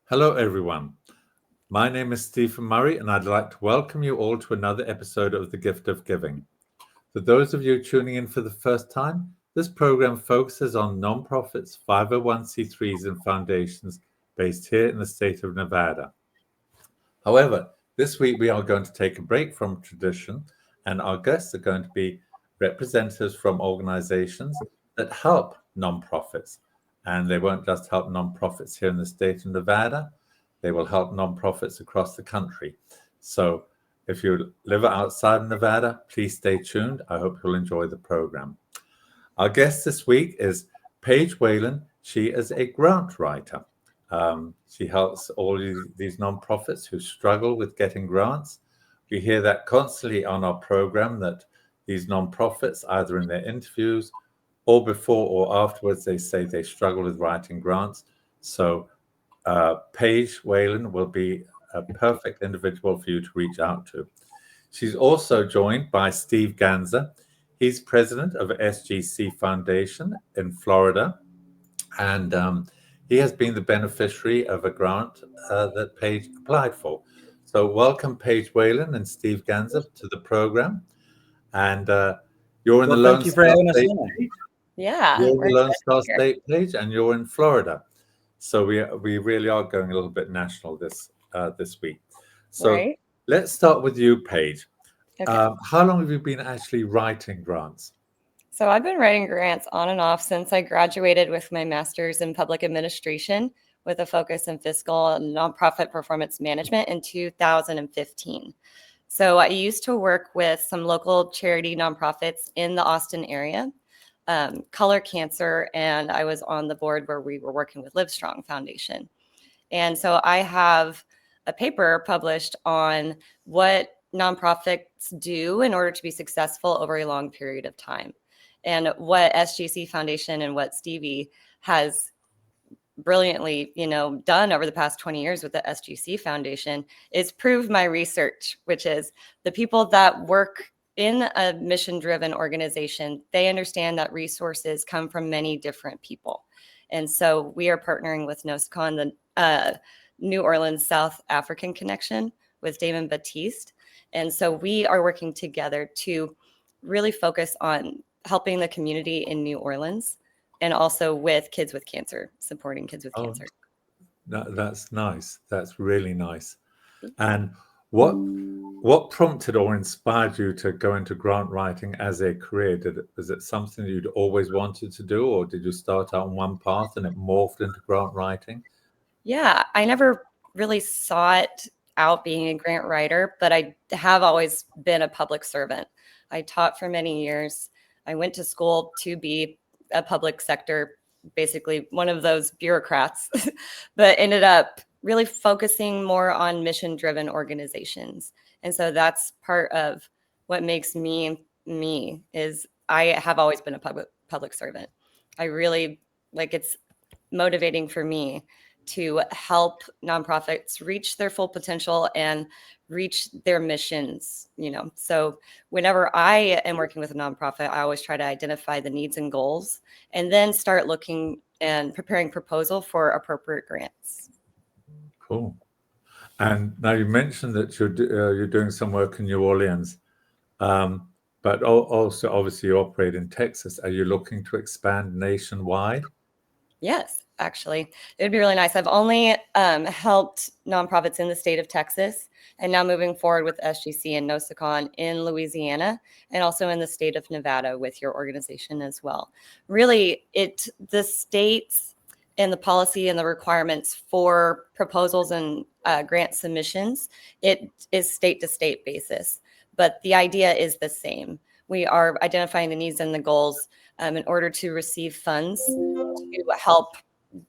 Hello, everyone. My name is Stephen Murray, and I'd like to welcome you all to another episode of The Gift of Giving. For those of you tuning in for the first time, this program focuses on nonprofits, 501c3s, and foundations based here in the state of Nevada. However, this week we are going to take a break from tradition, and our guests are going to be representatives from organizations that help nonprofits. And they won't just help nonprofits here in the state of Nevada, they will help nonprofits across the country. So if you live outside of Nevada, please stay tuned. I hope you'll enjoy the program. Our guest this week is Paige Whalen. She is a grant writer. She helps all these nonprofits who struggle with getting grants. We hear that constantly on our program, that these nonprofits, either in their interviews or before or afterwards, they say they struggle with writing grants. So Paige Whalen will be a perfect individual for you to reach out to. She's also joined by Steve Ganzer. He's president of SGC Foundation in Florida, and he has been the beneficiary of a grant that Paige applied for. So welcome, Paige Whalen and Steve Ganzer, to the program. And you're in the Lone Thank you for Star having us State, on. Paige. Yeah, You're in we're the Lone excited to Star be here. State, Paige, and you're in Florida. So we really are going a little bit national this week. So Right. let's start with you, Paige. Okay. How long have you been actually writing grants? So I've been writing grants on and off since I graduated with my master's in public administration with a focus in fiscal and nonprofit performance management in 2015. So I used to work with some local charity nonprofits in the Austin area, Color Cancer, and I was on the board where we were working with Livestrong Foundation. And so I have a paper published on what nonprofits do in order to be successful over a long period of time. And what SGC Foundation and what Stevie has brilliantly, done over the past 20 years with the SGC Foundation is prove my research, which is the people that work in a mission-driven organization, they understand that resources come from many different people. And so we are partnering with NOSCON, the New Orleans South African Connection with Damon Batiste. And so we are working together to really focus on helping the community in New Orleans and also with kids with cancer, supporting kids with cancer. That's nice. That's really nice. And what prompted or inspired you to go into grant writing as a career? Was it something you'd always wanted to do, or did you start out on one path and it morphed into grant writing? Yeah, I never really sought out being a grant writer, but I have always been a public servant. I taught for many years. I went to school to be a public sector, basically one of those bureaucrats, but ended up really focusing more on mission-driven organizations. And so that's part of what makes me is I have always been a public servant. I really it's motivating for me to help nonprofits reach their full potential and reach their missions, So whenever I am working with a nonprofit, I always try to identify the needs and goals and then start looking and preparing proposal for appropriate grants. Cool. And now you mentioned that you're doing some work in New Orleans, but also obviously you operate in Texas. Are you looking to expand nationwide? Yes, actually, it would be really nice. I've only helped nonprofits in the state of Texas, and now moving forward with SGC and NOSCON in Louisiana, and also in the state of Nevada with your organization as well. Really, the states and the policy and the requirements for proposals and grant submissions, it is state to state basis, but the idea is the same. We are identifying the needs and the goals in order to receive funds to help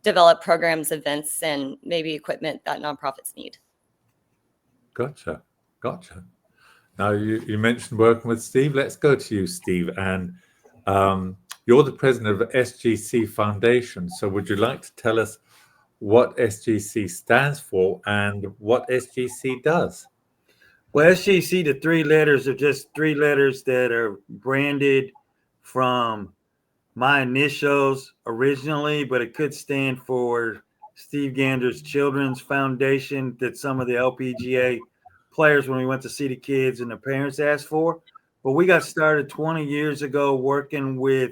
develop programs, events, and maybe equipment that nonprofits need. Gotcha. Now you mentioned working with Steve. Let's go to you, Steve. And you're the president of SGC Foundation. So would you like to tell us what SGC stands for and what SGC does? Well, SGC, the three letters are just three letters that are branded from my initials originally, but it could stand for Steve Ganzer's Children's Foundation that some of the LPGA players, when we went to see the kids and the parents, asked for. But we got started 20 years ago working with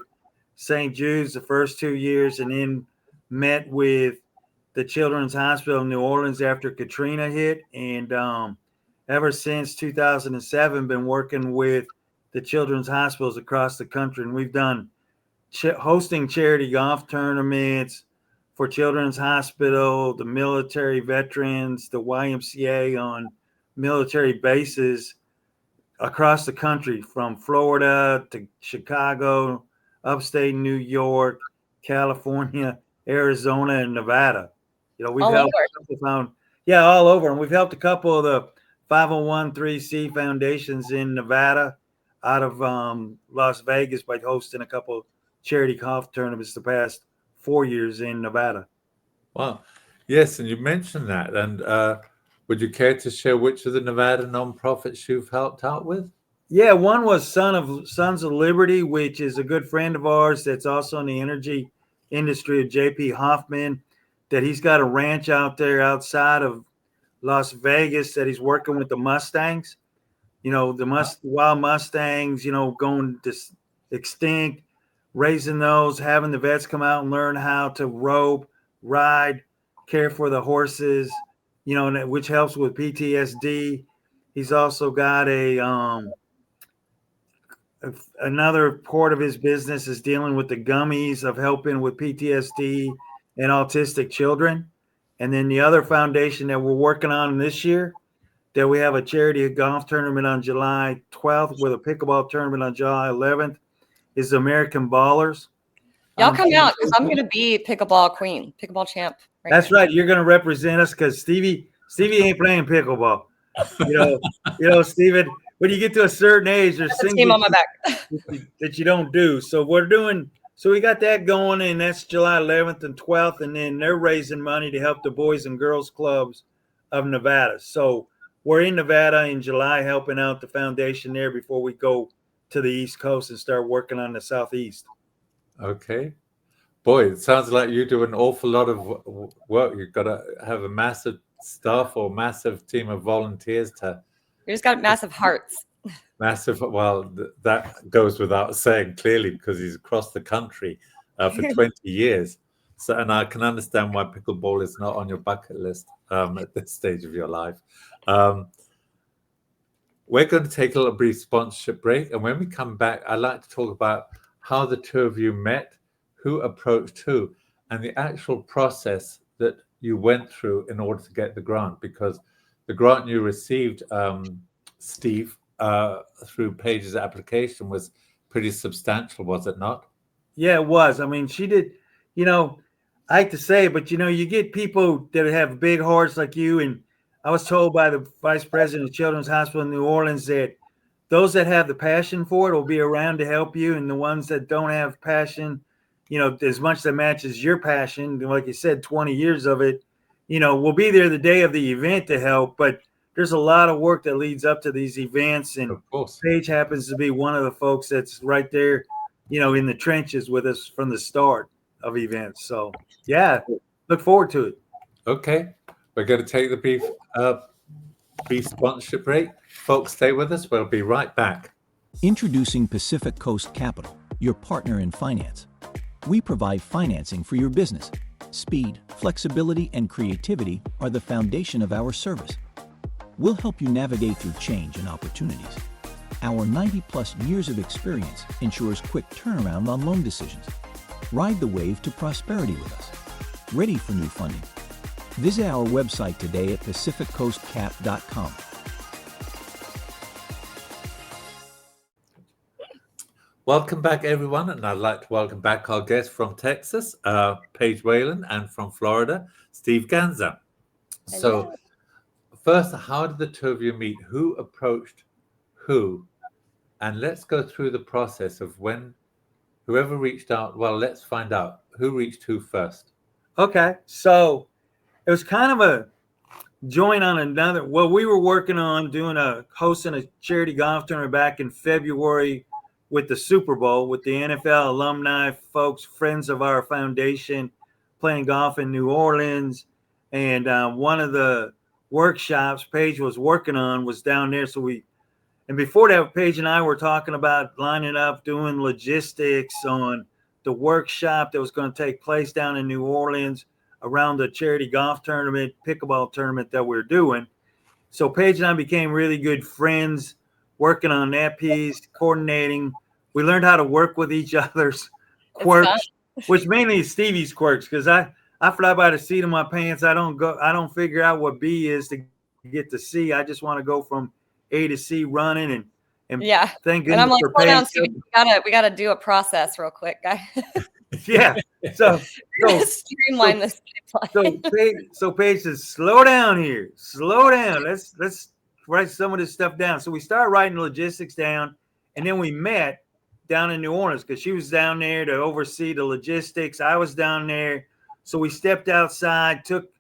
St. Jude's the first 2 years, and then met with the Children's Hospital in New Orleans after Katrina hit. And ever since 2007, been working with the children's hospitals across the country. And we've done hosting charity golf tournaments for Children's Hospital, the military veterans, the YMCA on military bases across the country, from Florida to Chicago, upstate New York, California, Arizona, and Nevada. You know, we've helped all over. And we've helped a couple of the 501(c)(3) foundations in Nevada out of Las Vegas by hosting a couple charity golf tournaments the past 4 years in Nevada. Wow. Yes, and you mentioned that. And would you care to share which of the Nevada nonprofits you've helped out with? Yeah, one was Sons of Liberty, which is a good friend of ours that's also in the energy industry, of JP Hoffman, that he's got a ranch out there outside of Las Vegas that he's working with the Mustangs. You know, the wild Mustangs, you know, going extinct, raising those, having the vets come out and learn how to rope, ride, care for the horses, you know, which helps with PTSD. He's also got another part of his business is dealing with the gummies of helping with PTSD and autistic children. And then the other foundation that we're working on this year, that we have a charity golf tournament on July 12th with a pickleball tournament on July 11th, is American Ballers. Y'all come out, because I'm going to be pickleball queen, pickleball champ. That's right. You're going to represent us, because Stevie ain't playing pickleball. You know, Steven, when you get to a certain age, there's things on my back that you don't do. So we got that going, and that's July 11th and 12th. And then they're raising money to help the Boys and Girls Clubs of Nevada. So we're in Nevada in July helping out the foundation there before we go to the East Coast and start working on the Southeast. Okay. Boy, it sounds like you do an awful lot of work. You've got to have a massive staff or massive team of volunteers to... You just got massive hearts. Massive. Well, that goes without saying, clearly, because he's across the country for 20 years. So, and I can understand why pickleball is not on your bucket list at this stage of your life. We're going to take a little brief sponsorship break. And when we come back, I'd like to talk about how the two of you met, who approached who, and the actual process that you went through in order to get the grant. Because the grant you received, Steve, through Paige's application was pretty substantial, was it not? Yeah, it was. I mean, she did, you know, I hate to say it, but, you know, you get people that have big hearts like you. And I was told by the vice president of Children's Hospital in New Orleans that those that have the passion for it will be around to help you. And the ones that don't have passion, you know, as much that matches your passion, like you said, 20 years of it, you know, we'll be there the day of the event to help. But there's a lot of work that leads up to these events. And of course, Paige happens to be one of the folks that's right there, you know, in the trenches with us from the start of events. So, yeah, look forward to it. Okay. We're going to take the brief sponsorship break. Folks, stay with us. We'll be right back. Introducing Pacific Coast Capital, your partner in finance. We provide financing for your business. Speed, flexibility, and creativity are the foundation of our service. We'll help you navigate through change and opportunities. Our 90-plus years of experience ensures quick turnaround on loan decisions. Ride the wave to prosperity with us. Ready for new funding? Visit our website today at pacificcoastcap.com. Welcome back, everyone, and I'd like to welcome back our guest from Texas, Paige Whalen, and from Florida, Steve Ganzer. So, first, how did the two of you meet? Who approached who? And let's go through the process of when whoever reached out. Well, let's find out who reached who first. Okay, so it was kind of a joint on another. Well, we were working on hosting a charity golf tournament back in February with the Super Bowl with the NFL alumni folks, friends of our foundation, playing golf in New Orleans, and one of the workshops Paige was working on was down there. And before that, Paige and I were talking about lining up, doing logistics on the workshop that was going to take place down in New Orleans around the charity golf tournament, pickleball tournament that we're doing. So Paige and I became really good friends, working on that piece, coordinating. We learned how to work with each other's quirks, which mainly is Stevie's quirks, because I fly by the seat of my pants. I don't figure out what B is to get to C. I just want to go from A to C running, and yeah. Thank goodness and I'm like, for hold Paige. on, Stevie, we gotta do a process real quick, guy. Yeah. So streamline this pipeline. So Paige says, slow down here. Slow down. Let's write some of this stuff down. So we started writing logistics down, and then we met down in New Orleans because she was down there to oversee the logistics. I was down there. So we stepped outside, took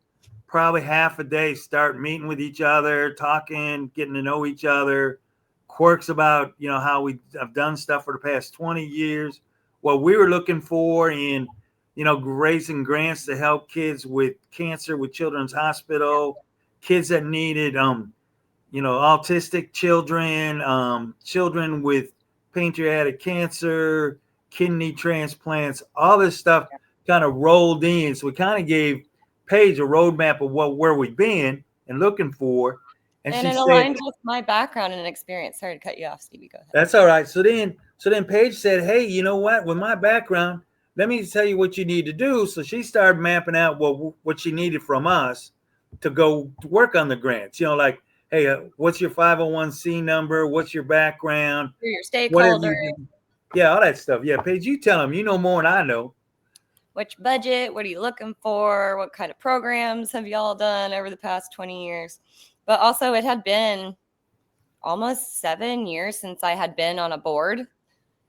probably half a day, start meeting with each other, talking, getting to know each other, quirks about, how we have done stuff for the past 20 years, what we were looking for in, raising grants to help kids with cancer with Children's Hospital, kids that needed, autistic children, children with pancreatic cancer, kidney transplants, all this stuff kind of rolled in. So we kind of gave Paige a roadmap of where we've been and looking for. And it aligned with my background and experience. Sorry to cut you off, Stevie. Go ahead. That's all right. So then Paige said, hey, you know what? With my background, let me tell you what you need to do. So she started mapping out what she needed from us to go work on the grants. Like, hey, what's your 501c number? What's your background? Who are your stakeholders? Yeah, all that stuff. Yeah, Paige, you tell them. You know more than I know. Which budget? What are you looking for? What kind of programs have y'all done over the past 20 years? But also, it had been almost 7 years since I had been on a board,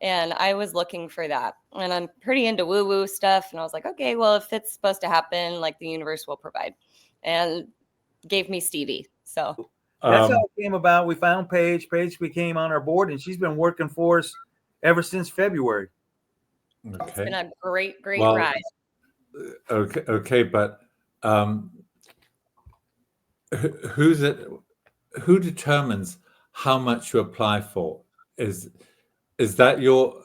and I was looking for that. And I'm pretty into woo-woo stuff, and I was like, okay, well, if it's supposed to happen, like the universe will provide, and gave me Stevie. So that's how it came about. We found Paige. Paige became on our board, and she's been working for us ever since February. Okay. It's been a great ride. Okay, but who determines how much you apply for? Is that your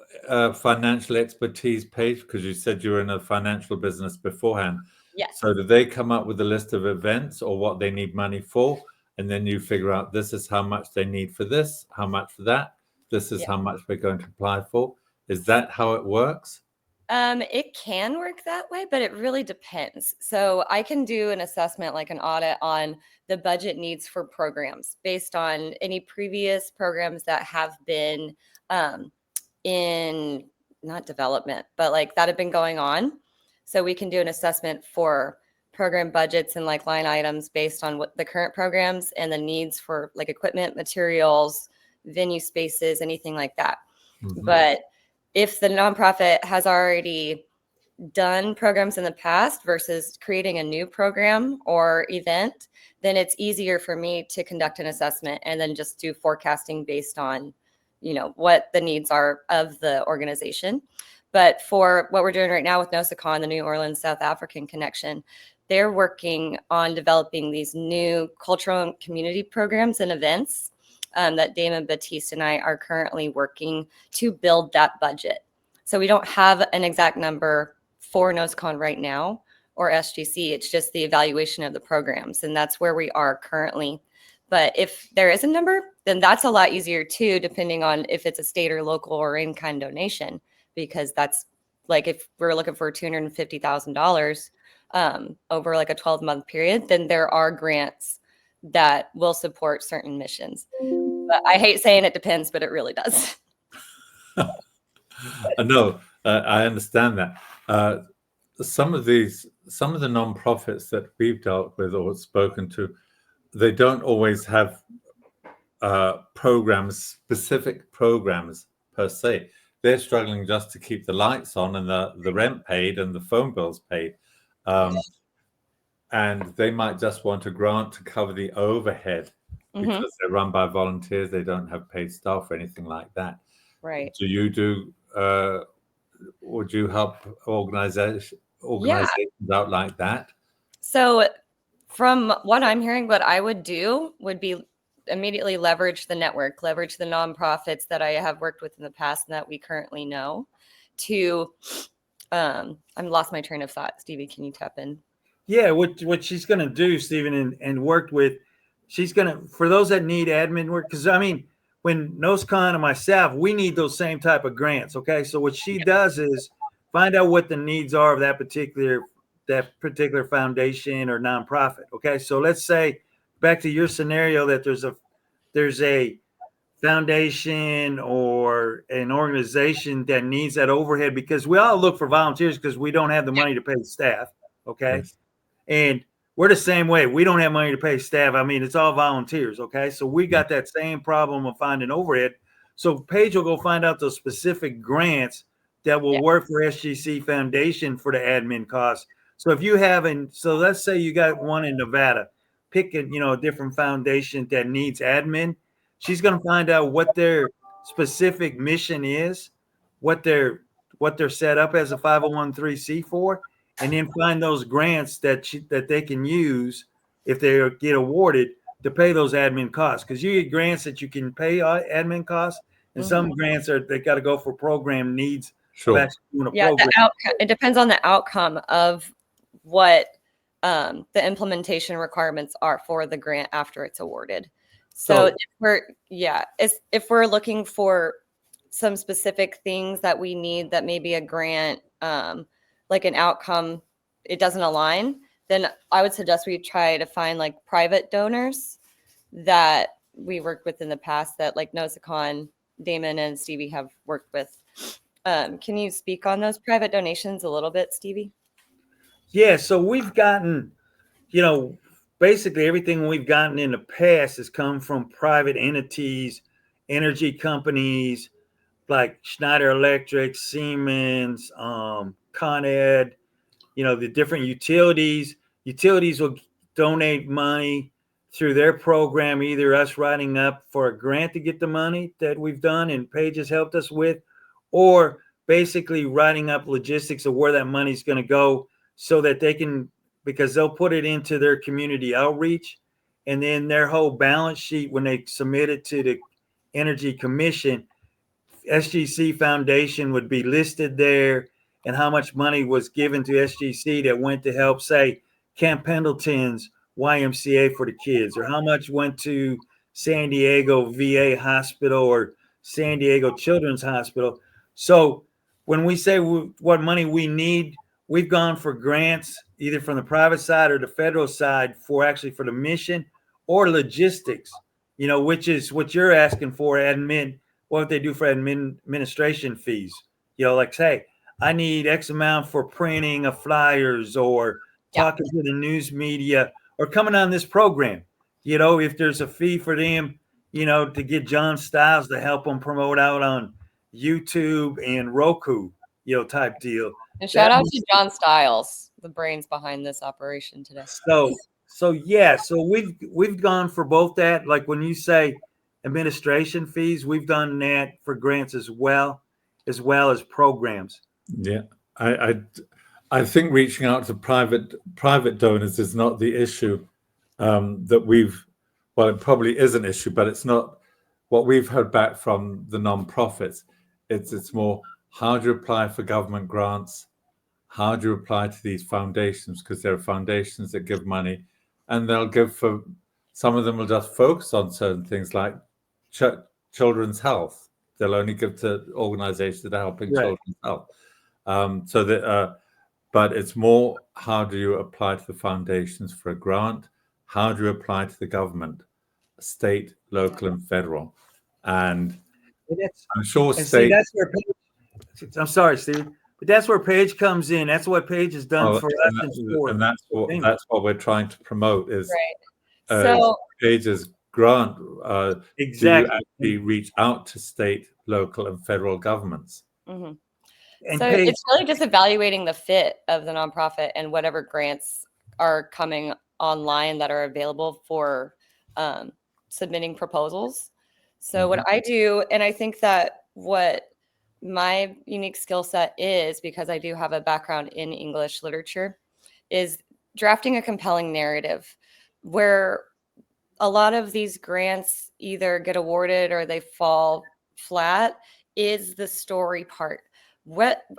financial expertise, Paige? Because you said you were in a financial business beforehand. Yes. So do they come up with a list of events or what they need money for? And then you figure out this is how much they need for this, how much for that. This is how much we're going to apply for. Is that how it works? It can work that way, but it really depends. So I can do an assessment, like an audit on the budget needs for programs based on any previous programs that have been in not development, but like that have been going on. So we can do an assessment for program budgets and like line items based on what the current programs and the needs for like equipment, materials, venue spaces, anything like that. Mm-hmm. But if the nonprofit has already done programs in the past versus creating a new program or event, then it's easier for me to conduct an assessment and then just do forecasting based on, what the needs are of the organization. But for what we're doing right now with NOSACON, the New Orleans South African Connection, they're working on developing these new cultural and community programs and events that Damon Batiste and I are currently working to build that budget. So we don't have an exact number for NOSACON right now or SGC. It's just the evaluation of the programs, and that's where we are currently. But if there is a number, then that's a lot easier too, depending on if it's a state or local or in-kind donation, because that's like if we're looking for $250,000 over like a 12-month period, then there are grants that will support certain missions. But I hate saying it depends, but it really does. No, I understand that. Some of the nonprofits that we've dealt with or spoken to, they don't always have specific programs per se. They're struggling just to keep the lights on and the rent paid and the phone bills paid. And they might just want a grant to cover the overhead because they're run by volunteers. They don't have paid staff or anything like that. Right. Would you help organizations out like that? So from what I'm hearing, what I would do would be immediately leverage the network, leverage the nonprofits that I have worked with in the past and that we currently know to, I lost my train of thought. Stevie, can you tap in? Yeah, what she's going to do, Stephen, and worked with, she's going to, for those that need admin work, because I mean, when NOSCON and myself, we need those same type of grants. Okay. So what she does is find out what the needs are of that particular foundation or nonprofit. Okay. So let's say back to your scenario that there's a foundation or an organization that needs that overhead, because we all look for volunteers because we don't have the money to pay staff. Okay. Yes. And we're the same way. We don't have money to pay staff. I mean, it's all volunteers. Okay. So we got that same problem of finding overhead. So Paige will go find out those specific grants that will work for SGC Foundation for the admin costs. So if you haven't, so let's say you got one in Nevada, picking, a different foundation that needs admin. She's going to find out what their specific mission is, what they're set up as a 501(c)(3) for, and then find those grants that they can use if they get awarded to pay those admin costs. Because you get grants that you can pay admin costs, and some grants they got to go for program needs. Sure. Of actually doing a Yeah, program. it depends on the outcome of what the implementation requirements are for the grant after it's awarded. So if we're looking for some specific things that we need that maybe a grant, like an outcome, it doesn't align, then I would suggest we try to find like private donors that we worked with in the past that like NOSACON, Damon and Stevie have worked with. Can you speak on those private donations a little bit, Stevie? Yeah, so we've gotten, basically everything we've gotten in the past has come from private entities, energy companies like Schneider Electric, Siemens, Con Ed, the different utilities. Utilities will donate money through their program, either us writing up for a grant to get the money that we've done and Paige has helped us with, or basically writing up logistics of where that money's going to go so that they can, because they'll put it into their community outreach, and then their whole balance sheet when they submit it to the Energy Commission, SGC Foundation would be listed there, and how much money was given to SGC that went to help, say, Camp Pendleton's YMCA for the kids, or how much went to San Diego VA Hospital or San Diego Children's Hospital. So when we say what money we need, we've gone for grants either from the private side or the federal side for the mission or logistics, which is what you're asking for, admin, what they do for administration fees. Like, say, I need X amount for printing of flyers or talking to the news media or coming on this program. If there's a fee for them, to get John Styles to help them promote out on YouTube and Roku, type deal. And shout out to John Styles, the brains behind this operation today. So we've gone for both that. Like when you say administration fees, we've done that for grants as well as programs. Yeah, I think reaching out to private donors is not the issue that we've. Well, it probably is an issue, but it's not what we've heard back from the non-profits. It's more, how do you apply for government grants? How do you apply to these foundations? Because there are foundations that give money, and they'll give for, some of them will just focus on certain things like children's health. They'll only give to organizations that are helping children's health. But it's more, how do you apply to the foundations for a grant? How do you apply to the government, state, local, and federal? And I'm sure state. See, that's where Paige, I'm sorry, Steve, but that's where Paige comes in. That's what Paige has done for us in sport. And that's what we're trying to promote is So Paige's grant. Exactly. To actually reach out to state, local, and federal governments. Mm-hmm. And so Paige, it's really just evaluating the fit of the nonprofit and whatever grants are coming online that are available for submitting proposals. So what I do, and I think that what my unique skill set is, because I do have a background in English literature, is drafting a compelling narrative where a lot of these grants either get awarded or they fall flat is the story part.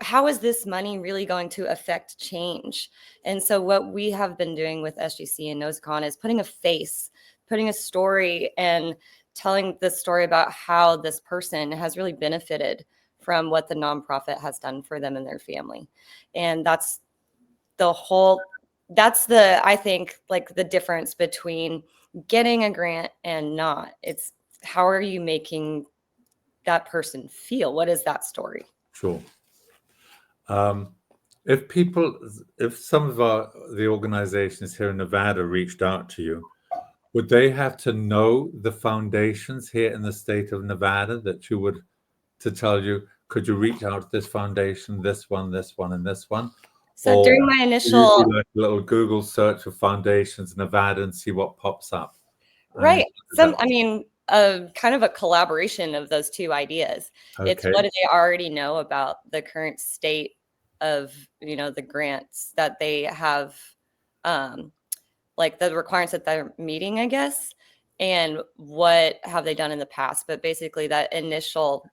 How is this money really going to affect change? And so what we have been doing with SGC and NoseCon is putting a face, putting a story, and telling the story about how this person has really benefited from what the nonprofit has done for them and their family. And that's I think, like, the difference between getting a grant and not. It's how are you making that person feel? What is that story? Sure. If some of the organizations here in Nevada reached out to you, would they have to know the foundations here in the state of Nevada to tell you, could you reach out to this foundation, this one, and this one? So Or during my do you initial, do like a little Google search of foundations in Nevada and see what pops up? right, kind of a collaboration of those two ideas. It's Okay. what do they already know about the current state of, the grants that they have, like the requirements that they're meeting, I guess, and what have they done in the past. But basically that initial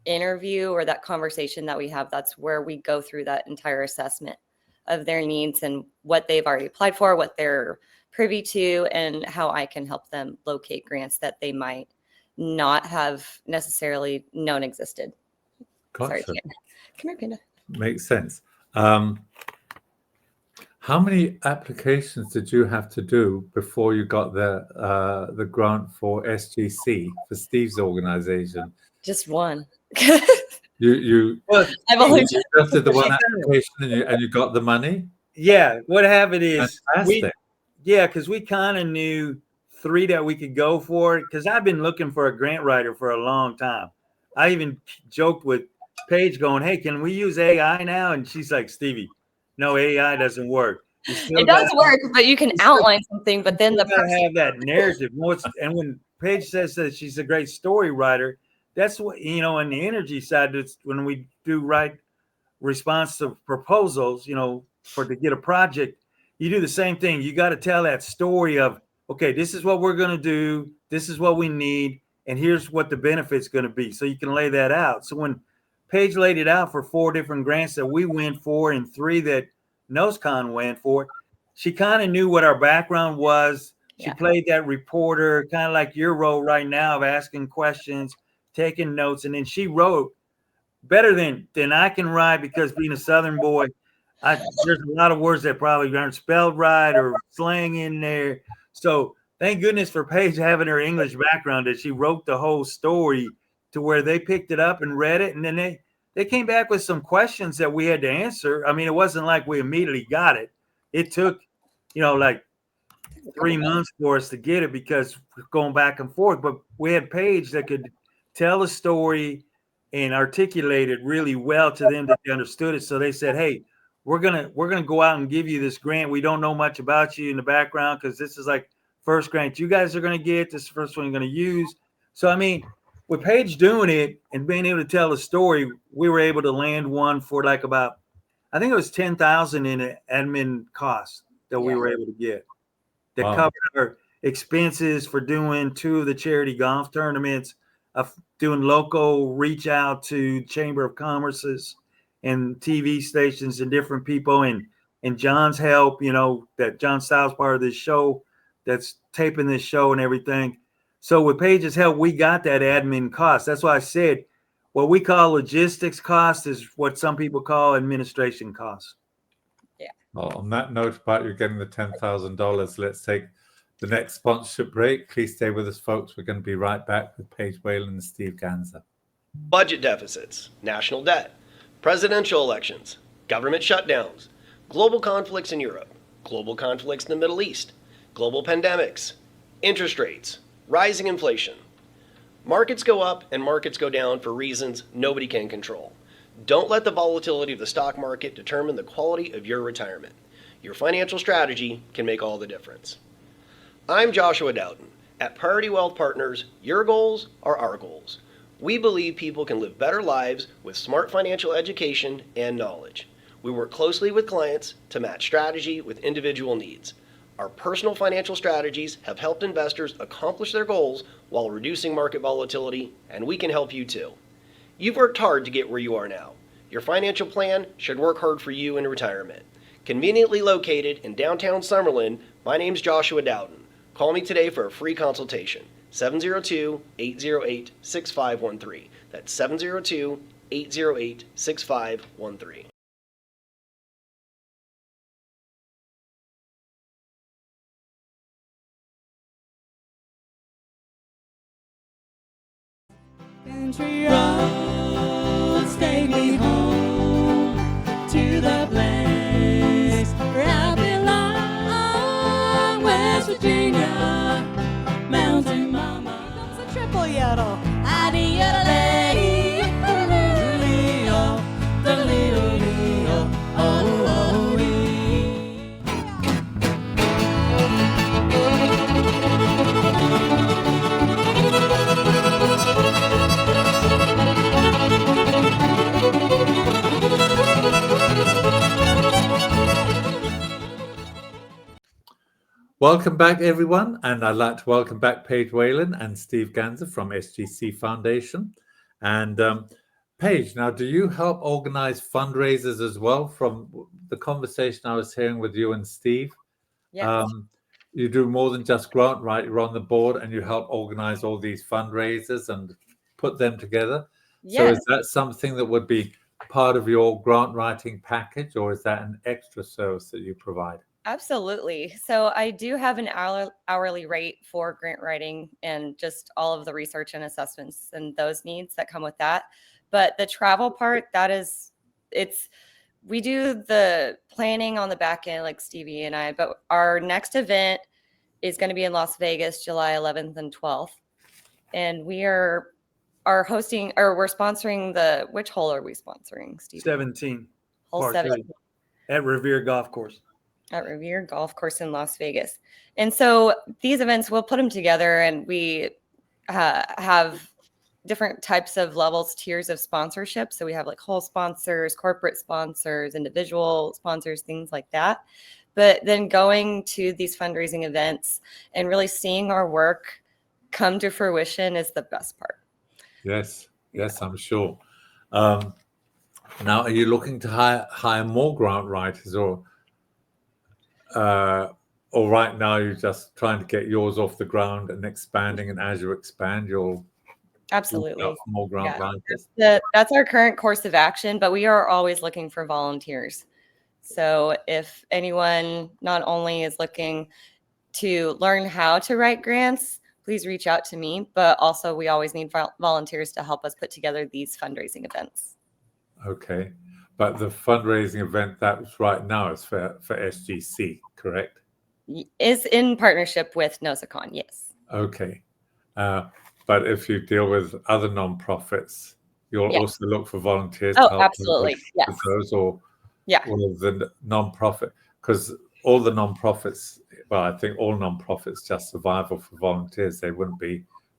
interview or that conversation that we have, that's where we go through that entire assessment of their needs and what they've already applied for, what they're privy to, and how I can help them locate grants that they might not have necessarily known existed. Gotcha. Sorry, come here, Panda. Makes sense. How many applications did you have to do before you got the grant for SGC, for Steve's organization? Just one. Well, I've only you just did the one application and you got the money? yeah, what happened is Fantastic. because we kind of knew 3 that we could go for, because I've been looking for a grant writer for a long time. I even joked with Paige going, hey, can we use AI now? And she's like, Stevie, no, AI doesn't work. It does work, but you can outline something, but then the person have that narrative. And when Paige says that she's a great story writer, that's what, on the energy side, it's when we do write responsive proposals, to get a project, you do the same thing. You got to tell that story of, okay, this is what we're going to do. This is what we need. And here's what the benefit's going to be. So you can lay that out. So when Paige laid it out for 4 different grants that we went for and 3 that NoseCon went for, she kind of knew what our background was. She played that reporter, kind of like your role right now of asking questions, taking notes. And then she wrote better than I can write, because being a Southern boy, there's a lot of words that probably aren't spelled right or slang in there. So thank goodness for Paige having her English background, that she wrote the whole story to where they picked it up and read it. And then they came back with some questions that we had to answer. I mean, it wasn't like we immediately got it. It took, like 3 months for us to get it, because we're going back and forth. But we had Paige that could tell a story and articulate it really well to them, that they understood it. So they said, hey, we're gonna go out and give you this grant. We don't know much about you in the background, because this is like first grant you guys are gonna get. This is the first one you're gonna use. So I mean, with Paige doing it and being able to tell a story, we were able to land one for like about, I think it was $10,000 in admin costs that we were able to get. That covered our expenses for doing 2 of the charity golf tournaments, of doing local reach out to Chamber of Commerce's and TV stations and different people, and John's help, that John Styles part of this show that's taping this show and everything. So with Paige's help, we got that admin cost. That's why I said what we call logistics cost is what some people call administration costs. Yeah. Well, on that note about you getting the $10,000, let's take the next sponsorship break. Please stay with us, folks. We're going to be right back with Paige Whalen and Steve Ganzer. Budget deficits, national debt, presidential elections, government shutdowns, global conflicts in Europe, global conflicts in the Middle East, global pandemics, interest rates, rising inflation. Markets go up and markets go down for reasons nobody can control. Don't let the volatility of the stock market determine the quality of your retirement. Your financial strategy can make all the difference. I'm Joshua Dowden. At Priority Wealth Partners, your goals are our goals. We believe people can live better lives with smart financial education and knowledge. We work closely with clients to match strategy with individual needs. Our personal financial strategies have helped investors accomplish their goals while reducing market volatility, and we can help you too. You've worked hard to get where you are now. Your financial plan should work hard for you in retirement. Conveniently located in downtown Summerlin, my name's Joshua Dowden. Call me today for a free consultation. 702-808-6513. That's 702-808-6513. Country roads take me home to the place where I belong, West Virginia, Mountain Mama. Here comes a triple yodel. Adi-yodel-ay, the-little-lee-oh, the-little-lee-oh, oh-oh-wee. Welcome back, everyone, and I'd like to welcome back Paige Whalen and Steve Ganzer from SGC Foundation. And Paige, now, do you help organize fundraisers as well? From the conversation I was hearing with you and Steve, Yes. you do more than just grant, right? You're on the board and you help organize all these fundraisers and put them together. So Yes. is that something that would be part of your grant writing package, or is that an extra service that you provide? Absolutely. So I do have an hourly rate for grant writing and just all of the research and assessments and those needs that come with that. But the travel part, we do the planning on the back end, like Stevie and I, but our next event is going to be in Las Vegas, July 11th and 12th. And we are hosting, or we're sponsoring which hole are we sponsoring, Steve? 17. Hole Par 17. three, at Revere Golf Course. At Revere Golf Course in Las Vegas. And so these events, we'll put them together, and we have different types of levels, tiers of sponsorship. So we have like whole sponsors, corporate sponsors, individual sponsors, things like that. But then going to these fundraising events and really seeing our work come to fruition is the best part. Yes, I'm sure. Now, are you looking to hire more grant writers, or right now you're just trying to get yours off the ground and expanding, and as you expand, you'll Absolutely. look out for more grant writers? That's our current course of action, but we are always looking for volunteers. So if anyone not only is looking to learn how to write grants, please reach out to me, but also we always need volunteers to help us put together these fundraising events. Okay. But the fundraising event that's right now is for SGC, correct? Is in partnership with Nosacon, yes. Okay. But if you deal with other nonprofits, you'll also look for volunteers to help absolutely. with those, or all of the nonprofit, because all the nonprofits, well, I think all nonprofits just survival for volunteers.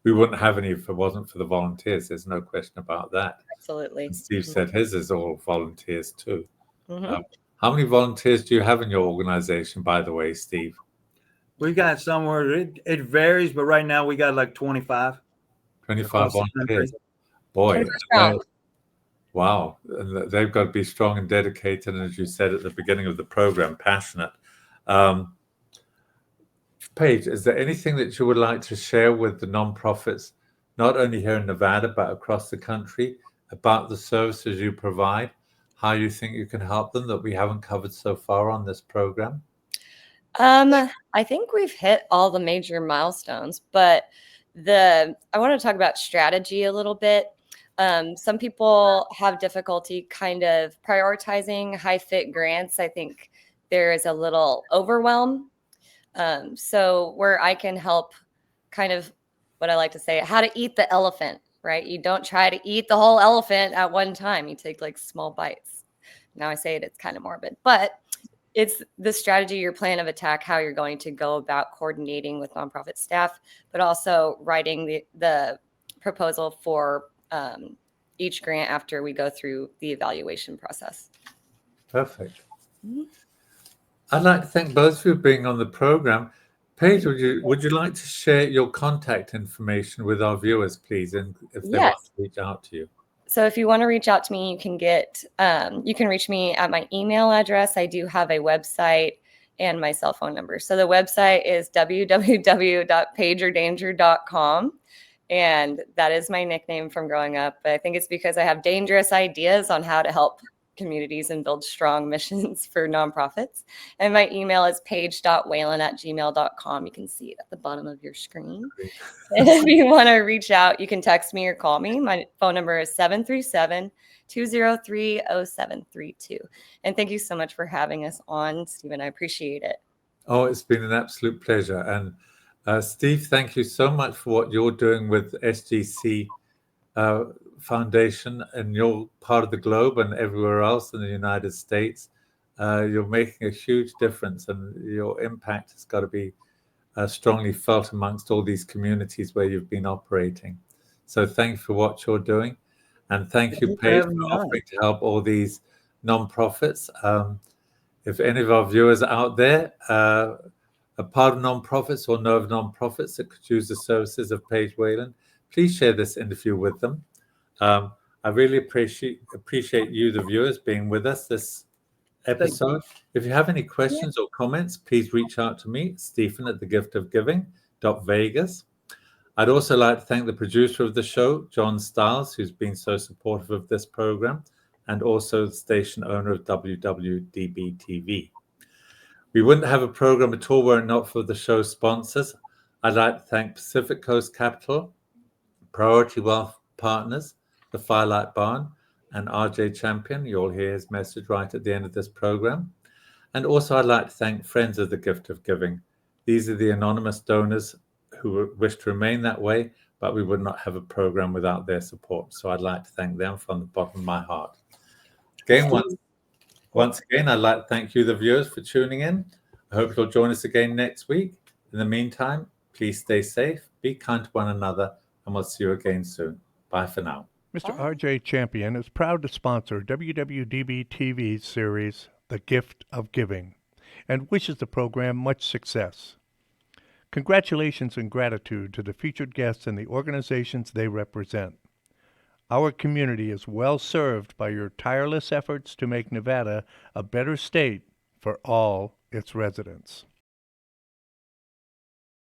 We wouldn't have any if it wasn't for the volunteers. There's no question about that. Absolutely. And Steve said his is all volunteers too. Mm-hmm. How many volunteers do you have in your organization, by the way, Steve? We got somewhere, it varies, but right now we got like 25. 25 volunteers. Boy, wow. And they've got to be strong and dedicated, and as you said at the beginning of the program, passionate. Paige, is there anything that you would like to share with the nonprofits, not only here in Nevada, but across the country, about the services you provide, how you think you can help them that we haven't covered so far on this program? I think we've hit all the major milestones, but I want to talk about strategy a little bit. Some people have difficulty kind of prioritizing high fit grants. I think there is a little overwhelm. So where I can help kind of what I like to say, how to eat the elephant, right? You don't try to eat the whole elephant at one time. You take like small bites. Now I say it's kind of morbid, but it's the strategy, your plan of attack, how you're going to go about coordinating with nonprofit staff, but also writing the proposal for each grant after we go through the evaluation process. Perfect. Mhm. I'd like to thank both of you for being on the program. Paige, would you like to share your contact information with our viewers, please, and if they want Yes. to reach out to you? So if you want to reach out to me, you can reach me at my email address. I do have a website and my cell phone number. So the website is www.pageordanger.com. And that is my nickname from growing up. I think it's because I have dangerous ideas on how to help communities and build strong missions for nonprofits. And my email is paige.whalen@gmail.com. You can see it at the bottom of your screen. And if you want to reach out, you can text me or call me. My phone number is 737-203-0732. And thank you so much for having us on, Stephen. I appreciate it. Oh, it's been an absolute pleasure. And Steve, thank you so much for what you're doing with SGC Foundation in your part of the globe and everywhere else in the United States. You're making a huge difference, and your impact has got to be strongly felt amongst all these communities where you've been operating. So thank you for what you're doing. And thank you, for Paige, having for me on. offering to help all these nonprofits. If any of our viewers out there are part of nonprofits or know of nonprofits that could use the services of Paige Whalen, please share this interview with them. I really appreciate you, the viewers, being with us this episode. If you have any questions or comments, please reach out to me, Stephen at thegiftofgiving.vegas. I'd also like to thank the producer of the show, John Stiles, who's been so supportive of this program, and also the station owner of WWDBTV. We wouldn't have a program at all were it not for the show's sponsors. I'd like to thank Pacific Coast Capital, Priority Wealth Partners, the Firelight Barn, and RJ Champion. You'll hear his message right at the end of this program. And also I'd like to thank Friends of the Gift of Giving. These are the anonymous donors who wish to remain that way, but we would not have a program without their support. So I'd like to thank them from the bottom of my heart. Again, once again, I'd like to thank you, the viewers, for tuning in. I hope you'll join us again next week. In the meantime, please stay safe, be kind to one another, and we'll see you again soon. Bye for now. Mr. R.J. Champion is proud to sponsor WWDB-TV's series, The Gift of Giving, and wishes the program much success. Congratulations and gratitude to the featured guests and the organizations they represent. Our community is well served by your tireless efforts to make Nevada a better state for all its residents.